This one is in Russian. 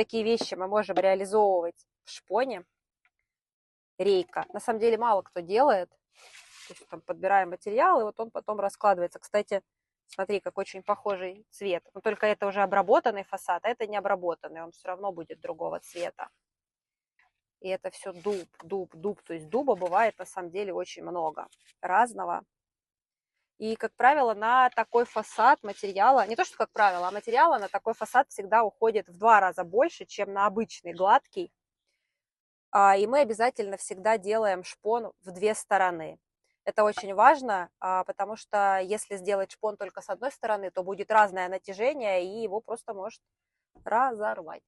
Такие вещи мы можем реализовывать в шпоне. Рейка. На самом деле мало кто делает. То есть там подбираем материал, и вот он потом раскладывается. Кстати, смотри, как очень похожий цвет. Но только это уже обработанный фасад, а это не обработанный. Он все равно будет другого цвета. И это все дуб, дуб, дуб. То есть дуба бывает на самом деле очень много разного. И, как правило, на такой фасад материала, не то что как правило, а материала на такой фасад всегда уходит в 2 раза больше, чем на обычный гладкий. И мы обязательно всегда делаем шпон в 2 стороны. Это очень важно, потому что если сделать шпон только с одной стороны, то будет разное натяжение, и его просто может разорвать.